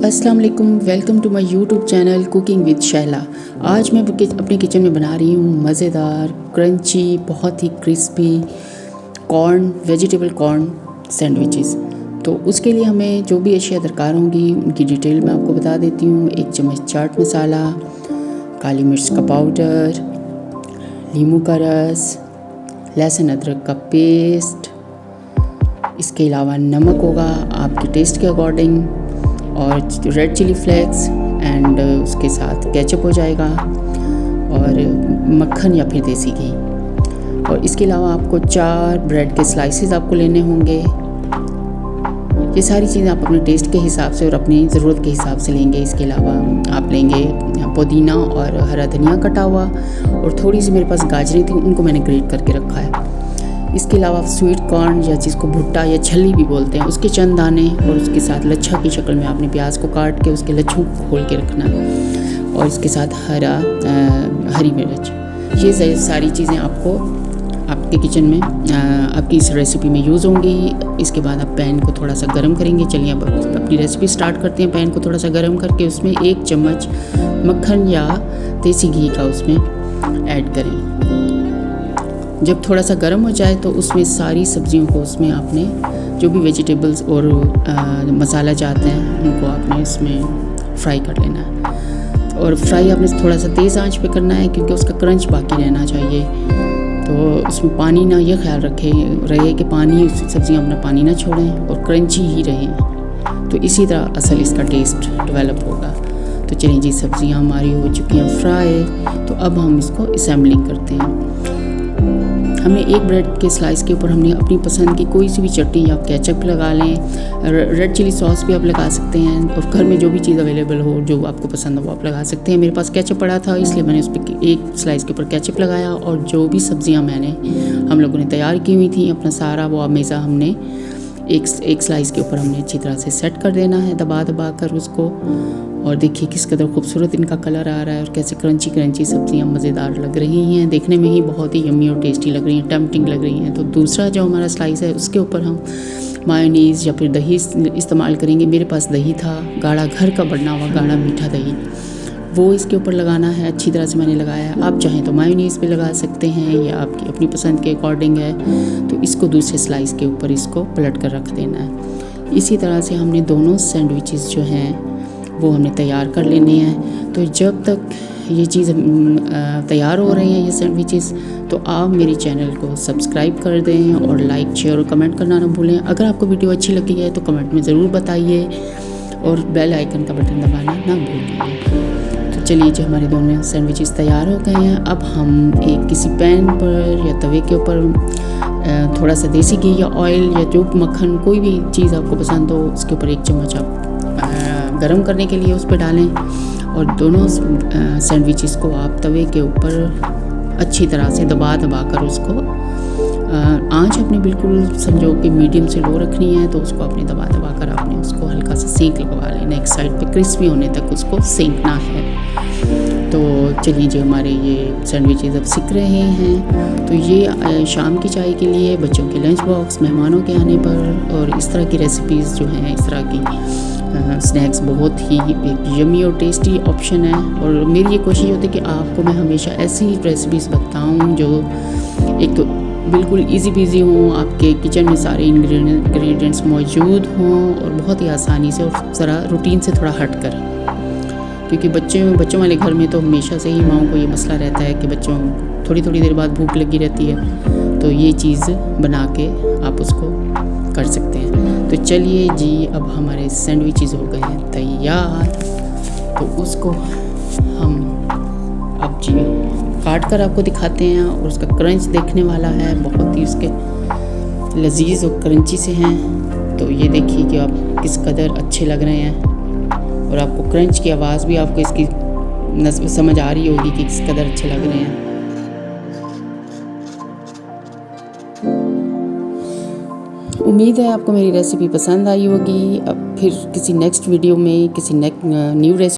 अस्सलाम वालेकुम, welcome to my YouTube channel cooking with Shaila. आज मैं अपने किचन में बना रही हूँ मज़ेदार क्रंची बहुत ही क्रिस्पी वेजिटेबल कॉर्न सैंडविचेस। तो उसके लिए हमें जो भी अशिया दरकार होंगी उनकी डिटेल मैं आपको बता देती हूँ। 1 चम्मच चाट मसाला, काली मिर्च का पाउडर, नींबू का रस, लहसुन अदरक का पेस्ट, इसके अलावा नमक होगा आपके टेस्ट के अकॉर्डिंग, और रेड चिली फ्लेक्स एंड उसके साथ केचप हो जाएगा, और मक्खन या फिर देसी घी। और इसके अलावा आपको 4 ब्रेड के स्लाइसेस आपको लेने होंगे। ये सारी चीज़ें आप अपने टेस्ट के हिसाब से और अपनी ज़रूरत के हिसाब से लेंगे। इसके अलावा आप लेंगे पुदीना और हरा धनिया कटा हुआ, और थोड़ी सी मेरे पास गाजरें थी, उनको मैंने ग्रेट करके रखा है। इसके अलावा स्वीट कॉर्न या जिसको भुट्टा या छल्ली भी बोलते हैं, उसके चंद दाने, और उसके साथ लच्छा की शक्ल में आपने प्याज को काट के उसके लच्छों को खोल के रखना, और इसके साथ हरी मिर्च। ये सारी चीज़ें आपको आपके किचन में आपकी इस रेसिपी में यूज़ होंगी। इसके बाद आप पैन को थोड़ा सा गर्म करेंगे। चलिए अब अपनी रेसिपी स्टार्ट करते हैं। पैन को थोड़ा सा गर्म करके उसमें 1 चम्मच मक्खन या देसी घी का उसमें ऐड करें। जब थोड़ा सा गर्म हो जाए तो उसमें सारी सब्जियों को, उसमें आपने जो भी वेजिटेबल्स और मसाला चाहते हैं उनको आपने इसमें फ्राई कर लेना है। और फ्राई आपने थोड़ा सा तेज़ आंच पे करना है, क्योंकि उसका क्रंच बाकी रहना चाहिए। तो उसमें पानी ना, ये ख्याल रहे कि पानी सब्जियां अपना पानी ना छोड़ें और क्रंची ही रहें। तो इसी तरह असल इसका टेस्ट डेवलप होगा। तो चलिए जी, सब्जियां हमारी हो चुकी हैं फ्राई। तो अब हम इसको असेंबलिंग करते हैं। हमने 1 ब्रेड के स्लाइस के ऊपर हमने अपनी पसंद की कोई सी भी चटनी या केचप लगा लें, रेड चिली सॉस भी आप लगा सकते हैं, और घर में जो भी चीज़ अवेलेबल हो जो आपको पसंद हो वो आप लगा सकते हैं। मेरे पास केचप पड़ा था, इसलिए मैंने उस पर 1 स्लाइस के ऊपर केचप लगाया। और जो भी सब्जियां हम लोगों ने तैयार की हुई थी, अपना सारा वो मेज़ा हमने एक स्लाइस के ऊपर हमने अच्छी तरह से सेट कर देना है, दबा कर उसको। और देखिए किस कदर खूबसूरत इनका कलर आ रहा है, और कैसे क्रंची क्रंची सब्जियां मज़ेदार लग रही हैं, देखने में ही बहुत ही यम्मी और टेस्टी लग रही हैं, टेम्पटिंग लग रही हैं। तो दूसरा जो हमारा स्लाइस है उसके ऊपर हम मायोनीज़ या फिर दही इस्तेमाल करेंगे। मेरे पास दही था, गाढ़ा घर का बना हुआ गाढ़ा मीठा दही, वो इसके ऊपर लगाना है। अच्छी तरह से मैंने लगाया है। आप चाहें तो मायोनीज़ भी लगा सकते हैं, या आपकी अपनी पसंद के अकॉर्डिंग है। तो इसको दूसरे स्लाइस के ऊपर इसको पलट कर रख देना है। इसी तरह से हमने दोनों सैंडविचेस जो हैं वो हमने तैयार कर लेने हैं। तो जब तक ये चीज़ तैयार हो रही हैं ये सैंडविचेस, तो आप मेरे चैनल को सब्सक्राइब कर दें और लाइक शेयर और कमेंट करना ना भूलें। अगर आपको वीडियो अच्छी लगी है तो कमेंट में ज़रूर बताइए, और बेल आइकन का बटन दबाना ना भूलिए। तो चलिए जो हमारे दोनों सैंडविचेस तैयार हो गए हैं, अब हम किसी पैन पर या तवे के ऊपर थोड़ा सा देसी घी या ऑयल या जो मक्खन, कोई भी चीज़ आपको पसंद हो, उसके ऊपर 1 चम्मच आप गरम करने के लिए उस पर डालें। और दोनों सैंडविचेस को आप तवे के ऊपर अच्छी तरह से दबा कर उसको, आंच अपनी बिल्कुल समझो कि मीडियम से लो रखनी है। तो उसको आपने दबा कर आपने उसको हल्का सा सेंक लगवा लेना, एक साइड पे क्रिस्पी होने तक उसको सेंकना है। तो चलिए जी, हमारे ये सैंडविचेस अब सिक रहे हैं। तो ये शाम की चाय के लिए, बच्चों के लंच बॉक्स, मेहमानों के आने पर, और इस तरह की रेसिपीज़ जो हैं, इस तरह की स्नैक्स बहुत ही एक यम्मी और टेस्टी ऑप्शन है। और मेरी ये कोशिश होती है कि आपको मैं हमेशा ऐसी रेसिपीज़ बताऊं जो एक तो बिल्कुल इजी पीजी हों, आपके किचन में सारे इंग्रेडिएंट्स मौजूद हों, और बहुत ही आसानी से, और ज़रा रूटीन से थोड़ा हट कर। क्योंकि बच्चों वाले घर में तो हमेशा से ही माओं को ये मसला रहता है कि बच्चों थोड़ी देर बाद भूख लगी रहती है। तो ये चीज़ बना के आप उसको कर सकते हैं। तो चलिए जी, अब हमारे सैंडविचेस हो गए हैं तैयार। तो उसको हम अब जी काट कर आपको दिखाते हैं, और उसका क्रंच देखने वाला है, बहुत ही उसके लजीज और क्रंची से हैं। तो ये देखिए कि आप किस कदर अच्छे लग रहे हैं, और आपको क्रंच की आवाज़ भी आपको इसकी समझ आ रही होगी कि किस कदर अच्छे लग रहे हैं। उम्मीद है आपको मेरी रेसिपी पसंद आई होगी। अब फिर किसी नेक्स्ट वीडियो में किसी न्यू रेसिपी